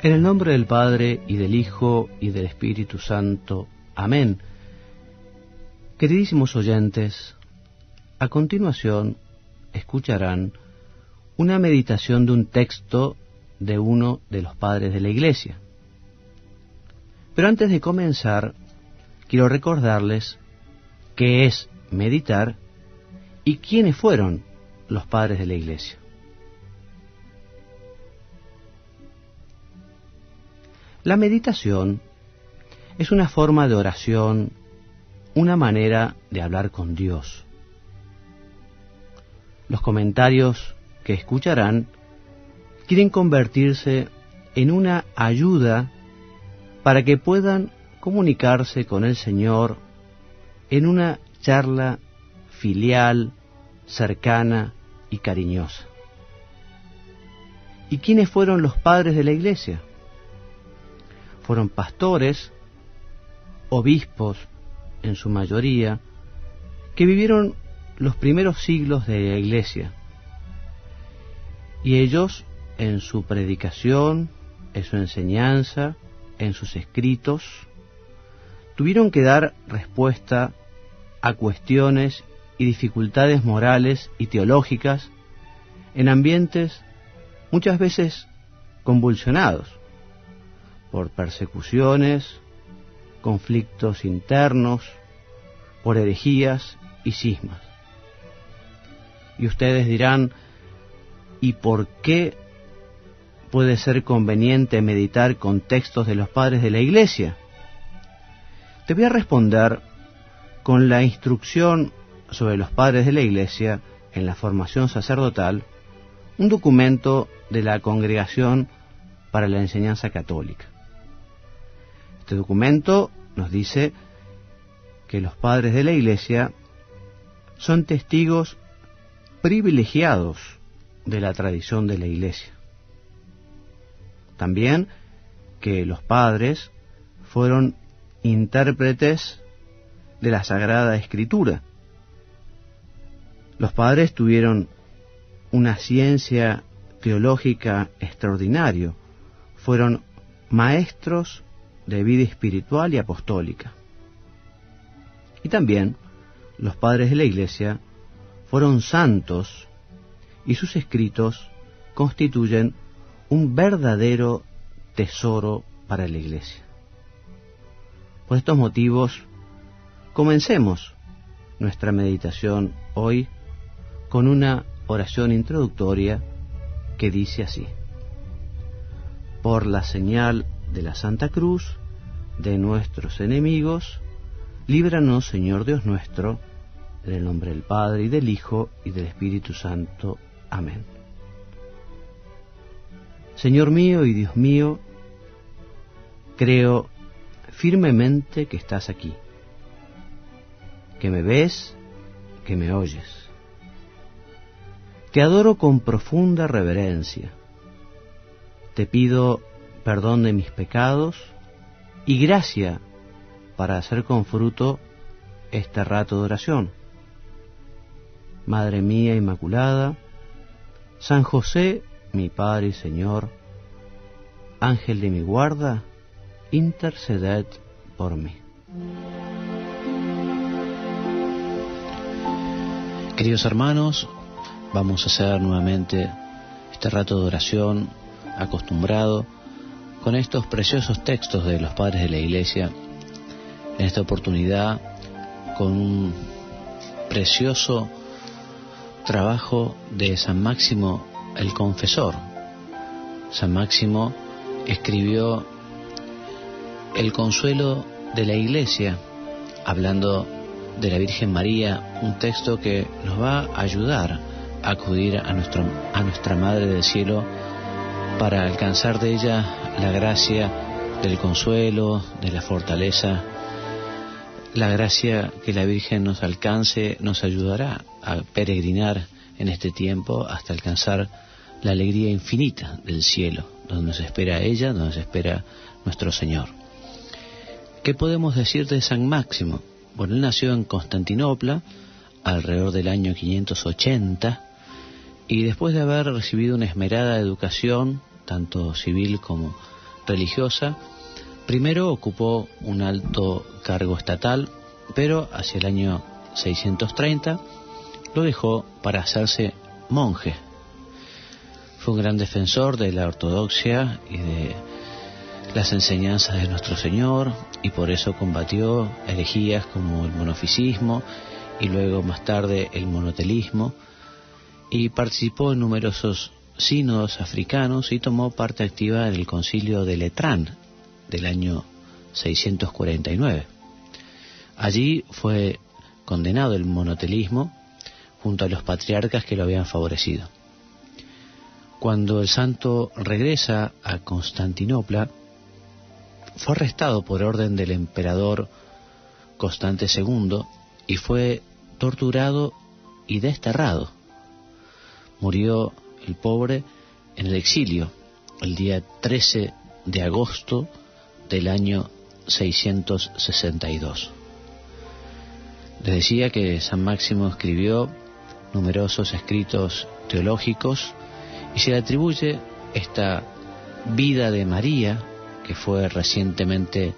En el nombre del Padre, y del Hijo, y del Espíritu Santo. Amén. Queridísimos oyentes, a continuación escucharán una meditación de un texto de uno de los padres de la Iglesia. Pero antes de comenzar, quiero recordarles qué es meditar y quiénes fueron los padres de la Iglesia. La meditación es una forma de oración, una manera de hablar con Dios. Los comentarios que escucharán quieren convertirse en una ayuda para que puedan comunicarse con el Señor en una charla filial, cercana y cariñosa. ¿Y quiénes fueron los padres de la Iglesia? Fueron pastores, obispos en su mayoría, que vivieron los primeros siglos de la Iglesia. Y ellos, en su predicación, en su enseñanza, en sus escritos, tuvieron que dar respuesta a cuestiones y dificultades morales y teológicas en ambientes muchas veces convulsionados por persecuciones, conflictos internos, por herejías y cismas. Y ustedes dirán, ¿y por qué puede ser conveniente meditar con textos de los padres de la Iglesia? Te voy a responder con la instrucción sobre los padres de la Iglesia en la formación sacerdotal, un documento de la Congregación para la Enseñanza Católica. Este documento nos dice que los padres de la Iglesia son testigos privilegiados de la tradición de la Iglesia. También que los padres fueron intérpretes de la Sagrada Escritura. Los padres tuvieron una ciencia teológica extraordinaria, fueron maestros de vida espiritual y apostólica. Y también los padres de la Iglesia fueron santos y sus escritos constituyen un verdadero tesoro para la Iglesia. Por estos motivos, comencemos nuestra meditación hoy con una oración introductoria que dice así: por la señal de la Santa Cruz de nuestros enemigos, líbranos, Señor Dios nuestro, en el nombre del Padre, y del Hijo, y del Espíritu Santo. Amén. Señor mío y Dios mío, creo firmemente que estás aquí, que me ves, que me oyes. Te adoro con profunda reverencia. Te pido perdón de mis pecados y gracia para hacer con fruto este rato de oración. Madre mía Inmaculada, San José, mi Padre y Señor, Ángel de mi guarda, interceded por mí. Queridos hermanos, vamos a hacer nuevamente este rato de oración acostumbrado con estos preciosos textos de los padres de la Iglesia, en esta oportunidad con un precioso trabajo de San Máximo el Confesor. San Máximo escribió El Consuelo de la Iglesia, hablando de la Virgen María, un texto que nos va a ayudar a acudir a nuestra Madre del Cielo para alcanzar de ella la gracia del consuelo, de la fortaleza. La gracia que la Virgen nos alcance nos ayudará a peregrinar en este tiempo hasta alcanzar la alegría infinita del cielo, donde nos espera ella, donde nos espera nuestro Señor. ¿Qué podemos decir de San Máximo? Bueno, él nació en Constantinopla alrededor del año 580 y después de haber recibido una esmerada educación, tanto civil como religiosa, primero ocupó un alto cargo estatal, pero hacia el año 630 lo dejó para hacerse monje. Fue un gran defensor de la ortodoxia y de las enseñanzas de nuestro Señor, y por eso combatió herejías como el monofisismo y luego más tarde el monotelismo, y participó en numerosos sínodos africanos y tomó parte activa en el concilio de Letrán del año 649. Allí fue condenado el monotelismo junto a los patriarcas que lo habían favorecido. Cuando el santo regresa a Constantinopla, fue arrestado por orden del emperador Constante II y fue torturado y desterrado. Murió el pobre en el exilio el día 13 de agosto del año 662. Les decía que San Máximo escribió numerosos escritos teológicos y se le atribuye esta vida de María, que fue recientemente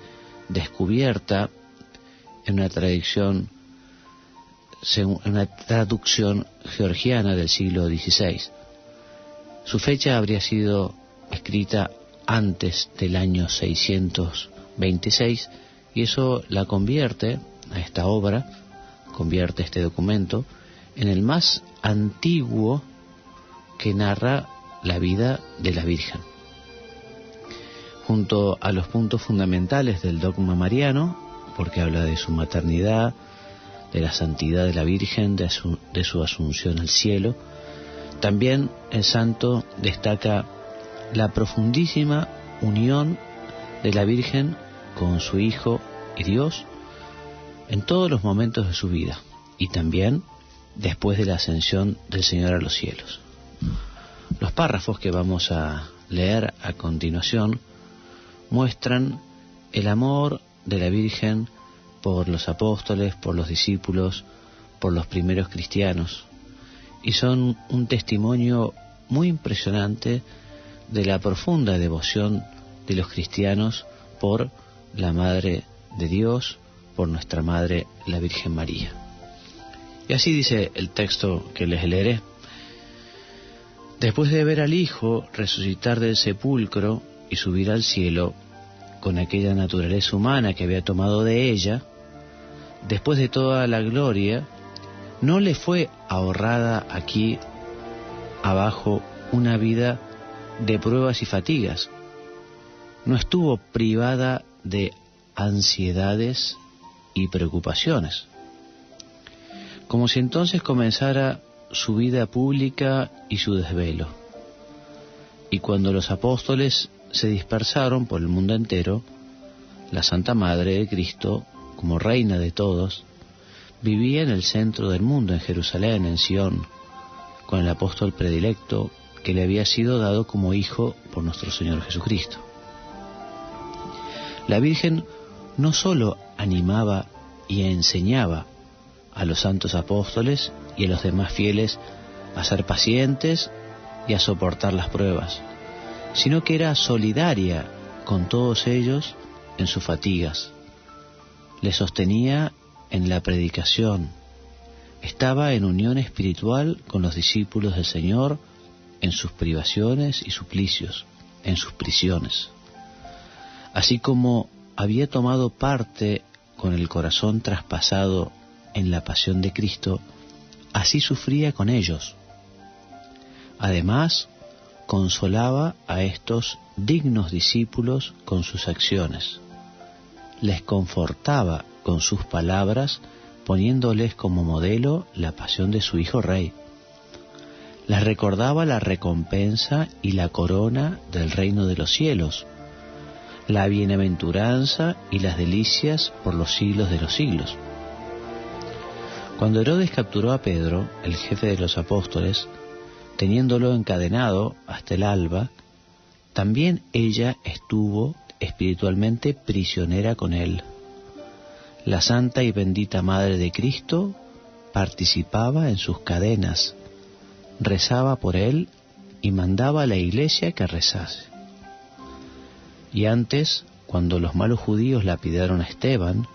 descubierta en una traducción georgiana del siglo XVI. Su fecha habría sido escrita antes del año 626 y eso la convierte, a esta obra, convierte este documento en el más antiguo que narra la vida de la Virgen. Junto a los puntos fundamentales del dogma mariano, porque habla de su maternidad, de la santidad de la Virgen, de su asunción al cielo, también el santo destaca la profundísima unión de la Virgen con su Hijo y Dios en todos los momentos de su vida, y también después de la ascensión del Señor a los cielos. Los párrafos que vamos a leer a continuación muestran el amor de la Virgen por los apóstoles, por los discípulos, por los primeros cristianos, y son un testimonio muy impresionante de la profunda devoción de los cristianos por la Madre de Dios, por nuestra Madre, la Virgen María. Y así dice el texto que les leeré. Después de ver al Hijo resucitar del sepulcro y subir al cielo, con aquella naturaleza humana que había tomado de ella, después de toda la gloria, ¿no le fue ahorrada aquí abajo una vida de pruebas y fatigas? ¿No estuvo privada de ansiedades y preocupaciones? Como si entonces comenzara su vida pública y su desvelo. Y cuando los apóstoles se dispersaron por el mundo entero, la Santa Madre de Cristo, como reina de todos, vivía en el centro del mundo, en Jerusalén, en Sion, con el apóstol predilecto que le había sido dado como hijo por nuestro Señor Jesucristo. La Virgen no sólo animaba y enseñaba a los santos apóstoles y a los demás fieles a ser pacientes y a soportar las pruebas, sino que era solidaria con todos ellos en sus fatigas, les sostenía en la predicación, estaba en unión espiritual con los discípulos del Señor en sus privaciones y suplicios, en sus prisiones. Así como había tomado parte con el corazón traspasado en la pasión de Cristo, así sufría con ellos. Además, consolaba a estos dignos discípulos con sus acciones. Les confortaba con sus palabras, poniéndoles como modelo la pasión de su Hijo Rey. Les recordaba la recompensa y la corona del reino de los cielos, la bienaventuranza y las delicias por los siglos de los siglos. Cuando Herodes capturó a Pedro, el jefe de los apóstoles, teniéndolo encadenado hasta el alba, también ella estuvo espiritualmente prisionera con él. La santa y bendita Madre de Cristo participaba en sus cadenas, rezaba por él y mandaba a la Iglesia que rezase. Y antes, cuando los malos judíos lapidaron a Esteban,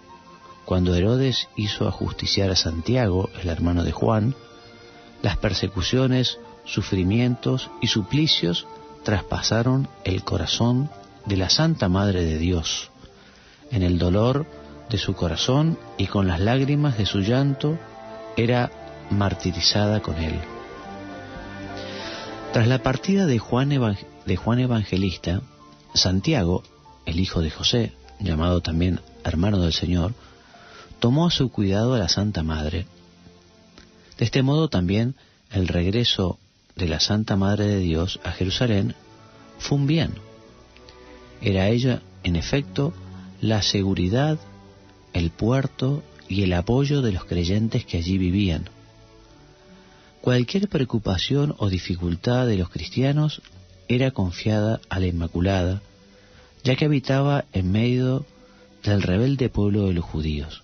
cuando Herodes hizo ajusticiar a Santiago, el hermano de Juan, las persecuciones, sufrimientos y suplicios traspasaron el corazón de la Santa Madre de Dios. En el dolor de su corazón y con las lágrimas de su llanto era martirizada con él. Tras la partida de Juan Evangelista, Santiago, el hijo de José, llamado también hermano del Señor, tomó a su cuidado a la Santa Madre. De este modo también el regreso de la Santa Madre de Dios a Jerusalén fue un bien. Era ella, en efecto, la seguridad, el puerto y el apoyo de los creyentes que allí vivían. Cualquier preocupación o dificultad de los cristianos era confiada a la Inmaculada, ya que habitaba en medio del rebelde pueblo de los judíos.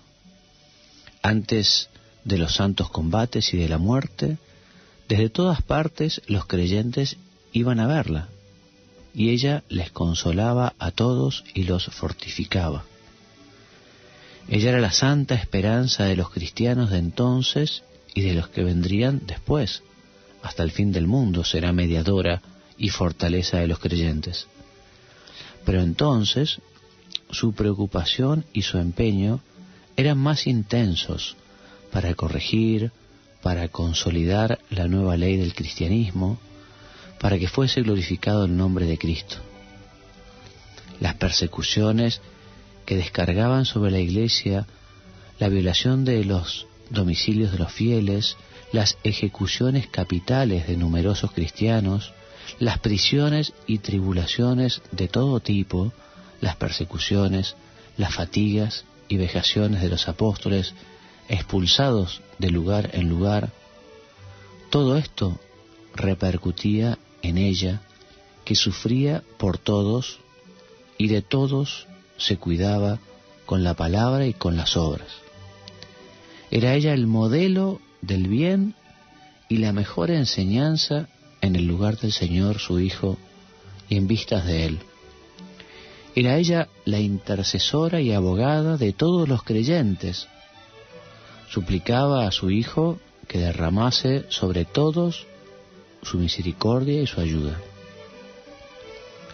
Antes de los santos combates y de la muerte, desde todas partes los creyentes iban a verla, y ella les consolaba a todos y los fortificaba. Ella era la santa esperanza de los cristianos de entonces y de los que vendrían después. Hasta el fin del mundo será mediadora y fortaleza de los creyentes. Pero entonces su preocupación y su empeño eran más intensos para corregir, para consolidar la nueva ley del cristianismo, para que fuese glorificado el nombre de Cristo. Las persecuciones que descargaban sobre la Iglesia, la violación de los domicilios de los fieles, las ejecuciones capitales de numerosos cristianos, las prisiones y tribulaciones de todo tipo, las persecuciones, las fatigas y vejaciones de los apóstoles, expulsados de lugar en lugar, todo esto repercutía en ella, que sufría por todos y de todos se cuidaba con la palabra y con las obras. Era ella el modelo del bien y la mejor enseñanza en el lugar del Señor su Hijo y en vistas de Él. Era ella la intercesora y abogada de todos los creyentes. Suplicaba a su Hijo que derramase sobre todos su misericordia y su ayuda.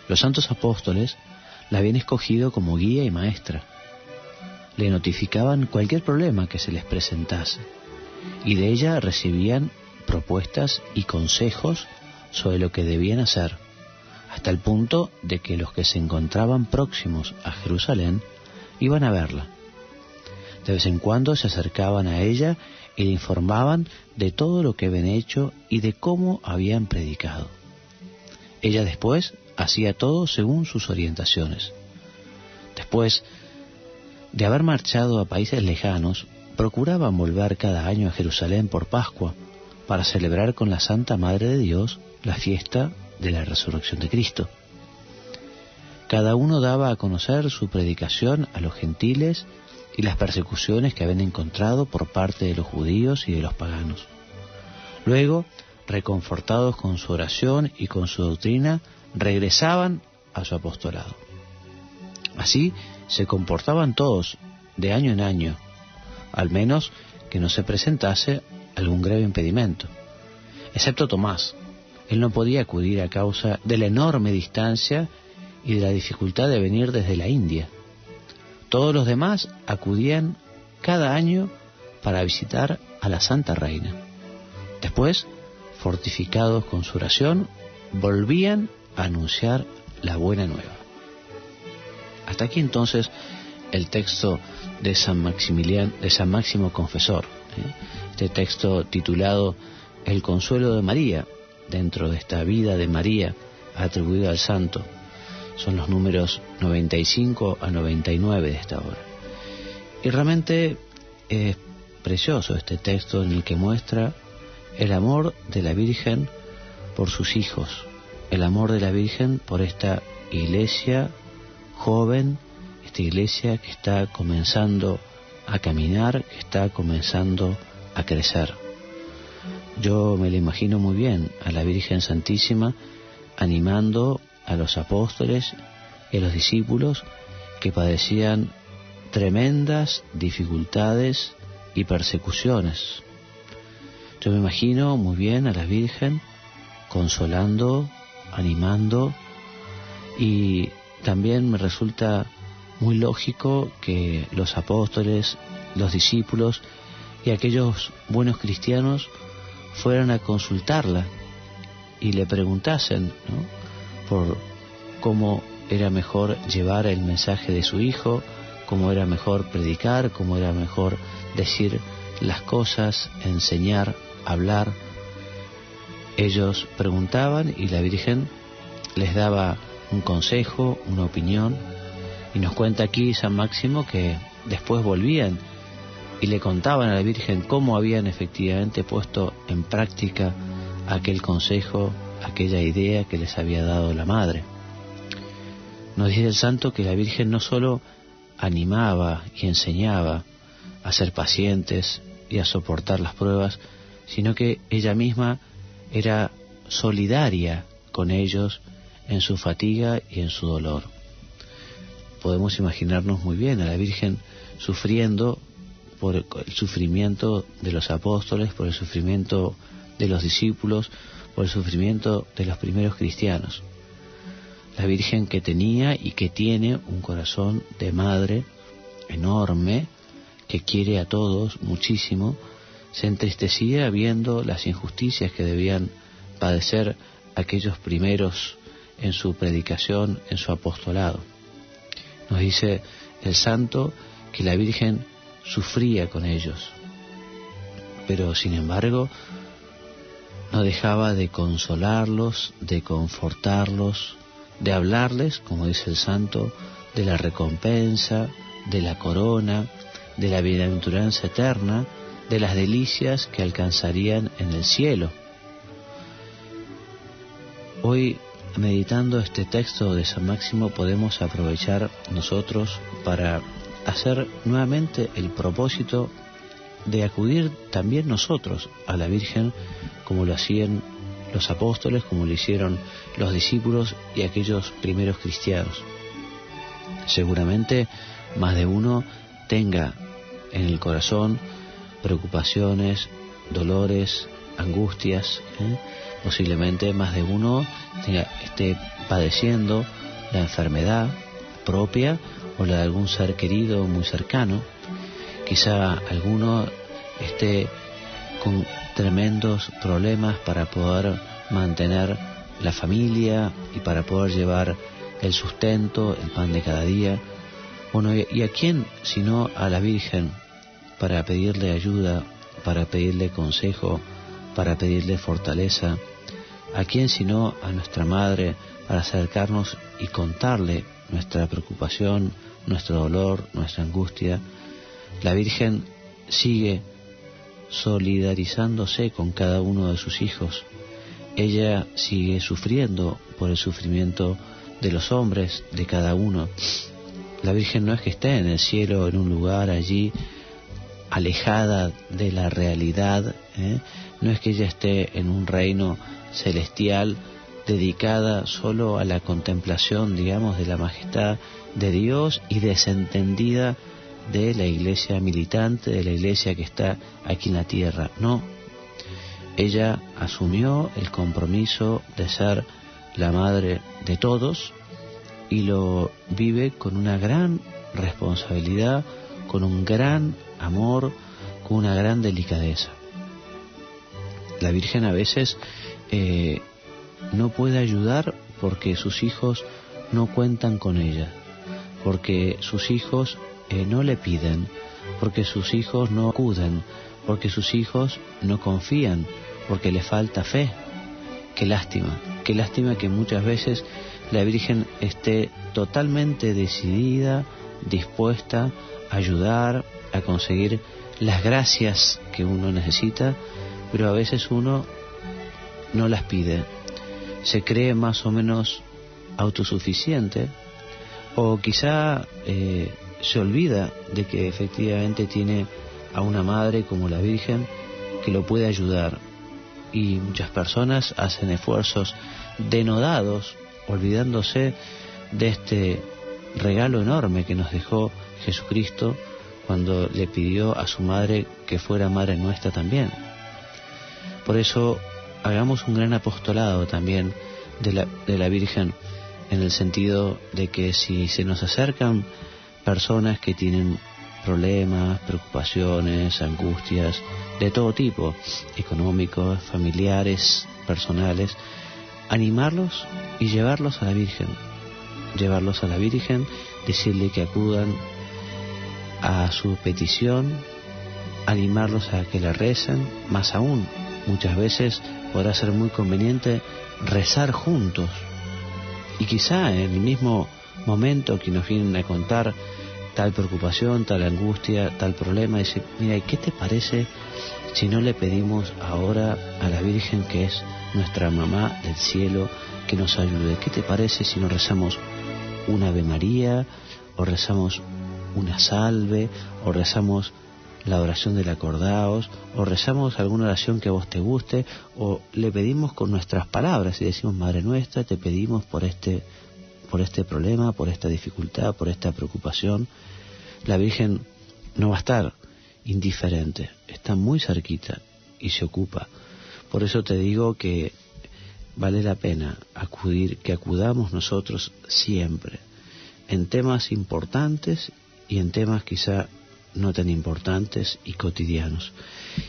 Los santos apóstoles la habían escogido como guía y maestra. Le notificaban cualquier problema que se les presentase, y de ella recibían propuestas y consejos sobre lo que debían hacer, hasta el punto de que los que se encontraban próximos a Jerusalén iban a verla. De vez en cuando se acercaban a ella y le informaban de todo lo que habían hecho y de cómo habían predicado. Ella después hacía todo según sus orientaciones. Después de haber marchado a países lejanos, procuraban volver cada año a Jerusalén por Pascua para celebrar con la Santa Madre de Dios la fiesta de la resurrección de Cristo. Cada uno daba a conocer su predicación a los gentiles y las persecuciones que habían encontrado por parte de los judíos y de los paganos. Luego, reconfortados con su oración y con su doctrina, regresaban a su apostolado. Así se comportaban todos, de año en año, al menos que no se presentase algún grave impedimento, excepto Tomás. Él no podía acudir a causa de la enorme distancia y de la dificultad de venir desde la India. Todos los demás acudían cada año para visitar a la Santa Reina. Después, fortificados con su oración, volvían a anunciar la buena nueva. Hasta aquí entonces el texto de San Máximo Confesor, este texto titulado El consuelo de María, dentro de esta vida de María atribuida al santo. Son los números 95 a 99 de esta obra. Y realmente es precioso este texto en el que muestra el amor de la Virgen por sus hijos, el amor de la Virgen por esta iglesia joven, esta iglesia que está comenzando a caminar, que está comenzando a crecer. Yo me la imagino muy bien a la Virgen Santísima animando a los apóstoles y a los discípulos que padecían tremendas dificultades y persecuciones. Yo me imagino muy bien a la Virgen consolando, animando, y también me resulta muy lógico que los apóstoles, los discípulos y aquellos buenos cristianos fueran a consultarla y le preguntasen, ¿no?, por cómo era mejor llevar el mensaje de su Hijo, cómo era mejor predicar, cómo era mejor decir las cosas, enseñar, hablar. Ellos preguntaban y la Virgen les daba un consejo, una opinión, y nos cuenta aquí San Máximo que después volvían y le contaban a la Virgen cómo habían efectivamente puesto en práctica aquel consejo, aquella idea que les había dado la Madre. Nos dice el santo que la Virgen no solo animaba y enseñaba a ser pacientes y a soportar las pruebas, sino que ella misma era solidaria con ellos en su fatiga y en su dolor. Podemos imaginarnos muy bien a la Virgen sufriendo por el sufrimiento de los apóstoles, por el sufrimiento de los discípulos, por el sufrimiento de los primeros cristianos. La Virgen que tenía y que tiene un corazón de madre enorme, que quiere a todos muchísimo, se entristecía viendo las injusticias que debían padecer aquellos primeros en su predicación, en su apostolado. Nos dice el santo que la Virgen sufría con ellos, pero sin embargo no dejaba de consolarlos, de confortarlos, de hablarles, como dice el santo, de la recompensa, de la corona, de la bienaventuranza eterna, de las delicias que alcanzarían en el cielo. Hoy, meditando este texto de San Máximo, podemos aprovechar nosotros para hacer nuevamente el propósito de acudir también nosotros a la Virgen, como lo hacían los apóstoles, como lo hicieron los discípulos y aquellos primeros cristianos. Seguramente más de uno tenga en el corazón preocupaciones, dolores, angustias, posiblemente más de uno esté padeciendo la enfermedad propia o la de algún ser querido muy cercano. Quizá alguno esté con tremendos problemas para poder mantener la familia y para poder llevar el sustento, el pan de cada día. Bueno, ¿y a quién sino a la Virgen para pedirle ayuda, para pedirle consejo, para pedirle fortaleza? ¿A quién sino a nuestra Madre para acercarnos y contarle nuestra preocupación, nuestro dolor, nuestra angustia? La Virgen sigue solidarizándose con cada uno de sus hijos. Ella sigue sufriendo por el sufrimiento de los hombres, de cada uno. La Virgen no es que esté en el cielo, en un lugar allí, alejada de la realidad, no es que ella esté en un reino celestial dedicada solo a la contemplación, digamos, de la majestad de Dios y desentendida de la iglesia militante, de la iglesia que está aquí en la tierra. No, ella asumió el compromiso de ser la madre de todos y lo vive con una gran responsabilidad, con un gran amor, con una gran delicadeza. La Virgen a veces no puede ayudar porque sus hijos no cuentan con ella, porque sus hijos no le piden, porque sus hijos no acuden, porque sus hijos no confían, porque le falta fe. Qué lástima que muchas veces la Virgen esté totalmente decidida, dispuesta a ayudar, a conseguir las gracias que uno necesita, pero a veces uno no las pide. Se cree más o menos autosuficiente, o quizá se olvida de que efectivamente tiene a una madre como la Virgen que lo puede ayudar. Y muchas personas hacen esfuerzos denodados, olvidándose de este regalo enorme que nos dejó Jesucristo cuando le pidió a su madre que fuera madre nuestra también. Por eso hagamos un gran apostolado también de la Virgen, en el sentido de que si se nos acercan personas que tienen problemas, preocupaciones, angustias de todo tipo, económicos, familiares, personales, animarlos y llevarlos a la Virgen, decirle que acudan a su petición, animarlos a que le recen, más aún, muchas veces podrá ser muy conveniente rezar juntos, y quizá en el mismo momento que nos vienen a contar tal preocupación, tal angustia, tal problema, dice, mira, ¿qué te parece si no le pedimos ahora a la Virgen, que es nuestra mamá del cielo, que nos ayude? ¿Qué te parece si nos rezamos una Ave María, o rezamos una salve, o rezamos la oración del acordaos, o rezamos alguna oración que a vos te guste, o le pedimos con nuestras palabras y decimos, Madre nuestra, te pedimos por este problema, por esta dificultad, por esta preocupación? La Virgen no va a estar indiferente, está muy cerquita y se ocupa. Por eso te digo que vale la pena que acudamos nosotros siempre, en temas importantes y en temas quizá no tan importantes y cotidianos.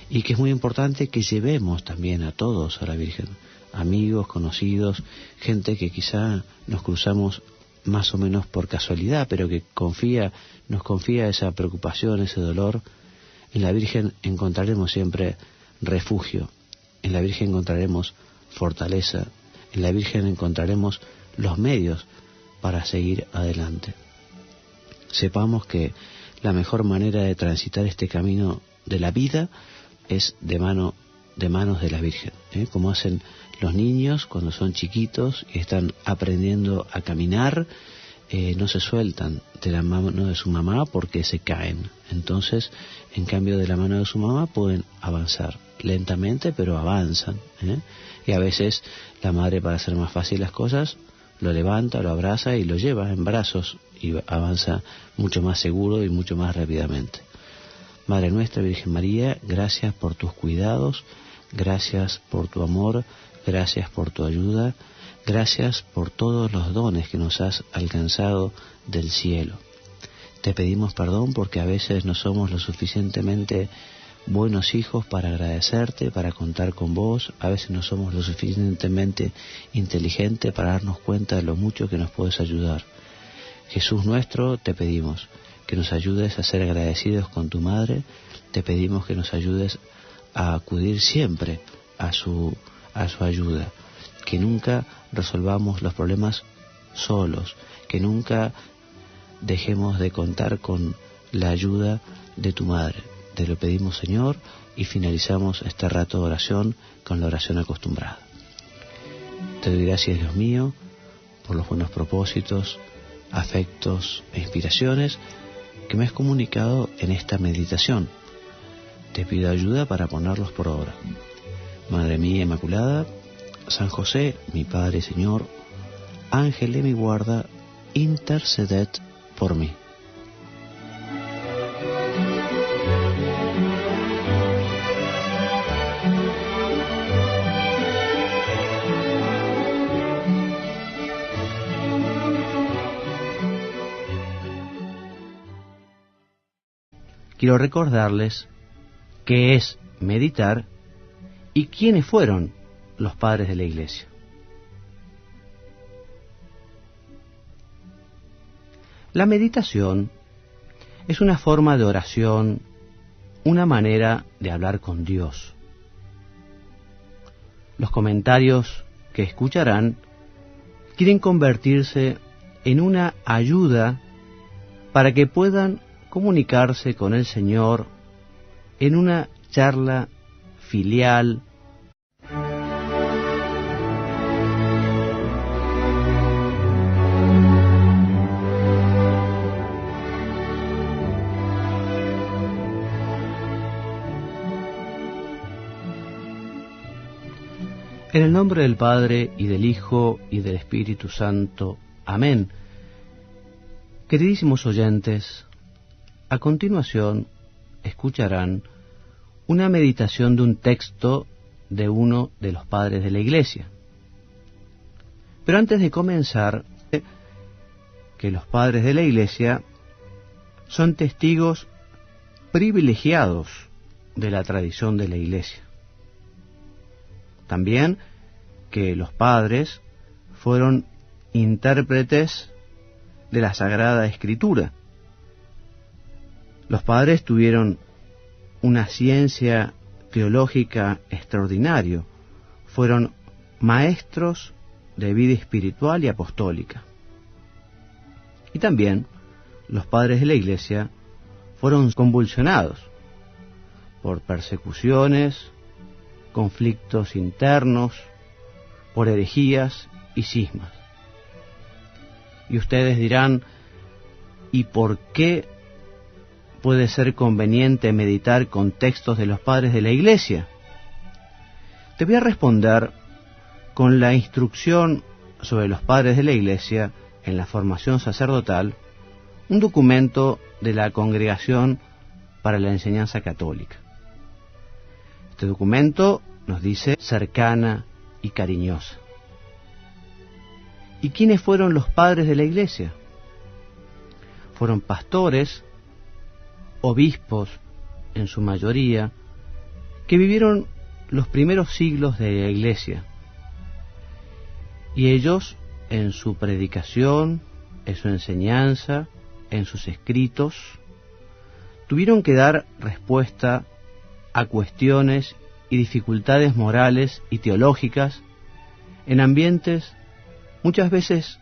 Y que es muy importante que llevemos también a todos a la Virgen, amigos, conocidos, gente que quizá nos cruzamos más o menos por casualidad, pero que nos confía esa preocupación, ese dolor. En la Virgen encontraremos siempre refugio, en la Virgen encontraremos fortaleza, en la Virgen encontraremos los medios para seguir adelante. Sepamos que la mejor manera de transitar este camino de la vida es de manos de la Virgen, como hacen los niños cuando son chiquitos y están aprendiendo a caminar, no se sueltan de la mano de su mamá porque se caen. Entonces, en cambio de la mano de su mamá pueden avanzar lentamente, pero avanzan, y a veces la madre, para hacer más fácil las cosas, lo levanta, lo abraza y lo lleva en brazos y avanza mucho más seguro y mucho más rápidamente. Madre nuestra, Virgen María, gracias por tus cuidados, gracias por tu amor, gracias por tu ayuda, gracias por todos los dones que nos has alcanzado del cielo. Te pedimos perdón porque a veces no somos lo suficientemente buenos hijos para agradecerte, para contar con vos. A veces no somos lo suficientemente inteligentes para darnos cuenta de lo mucho que nos puedes ayudar. Jesús nuestro, te pedimos que nos ayudes a ser agradecidos con tu Madre. Te pedimos que nos ayudes a acudir siempre a su ayuda, que nunca resolvamos los problemas solos, que nunca dejemos de contar con la ayuda de tu Madre. Te lo pedimos, Señor, y finalizamos este rato de oración con la oración acostumbrada. Te doy gracias, Dios mío, por los buenos propósitos, afectos e inspiraciones que me has comunicado en esta meditación. Te pido ayuda para ponerlos por obra. Madre mía Inmaculada, San José, mi Padre y Señor, Ángel de mi guarda, interceded por mí. Quiero recordarles qué es meditar y quiénes fueron los padres de la Iglesia. La meditación es una forma de oración, una manera de hablar con Dios. Los comentarios que escucharán quieren convertirse en una ayuda para que puedan comunicarse con el Señor en una charla filial, en el nombre del Padre, y del Hijo, y del Espíritu Santo. Amén. Queridísimos oyentes, a continuación escucharán una meditación de un texto de uno de los padres de la Iglesia. Pero antes de comenzar, que los padres de la Iglesia son testigos privilegiados de la tradición de la Iglesia. También que los padres fueron intérpretes de la Sagrada Escritura. Los padres tuvieron una ciencia teológica extraordinaria, fueron maestros de vida espiritual y apostólica. Y también los padres de la Iglesia fueron convulsionados por persecuciones, conflictos internos, por herejías y cismas. Y ustedes dirán, ¿y por qué puede ser conveniente meditar con textos de los padres de la Iglesia? Te voy a responder con la instrucción sobre los padres de la Iglesia en la formación sacerdotal, un documento de la Congregación para la Enseñanza Católica. Este documento nos dice cercana y cariñosa. ¿Y quiénes fueron los padres de la Iglesia? Fueron pastores, obispos en su mayoría, que vivieron los primeros siglos de la Iglesia. Y ellos, en su predicación, en su enseñanza, en sus escritos, tuvieron que dar respuesta a cuestiones y dificultades morales y teológicas en ambientes muchas veces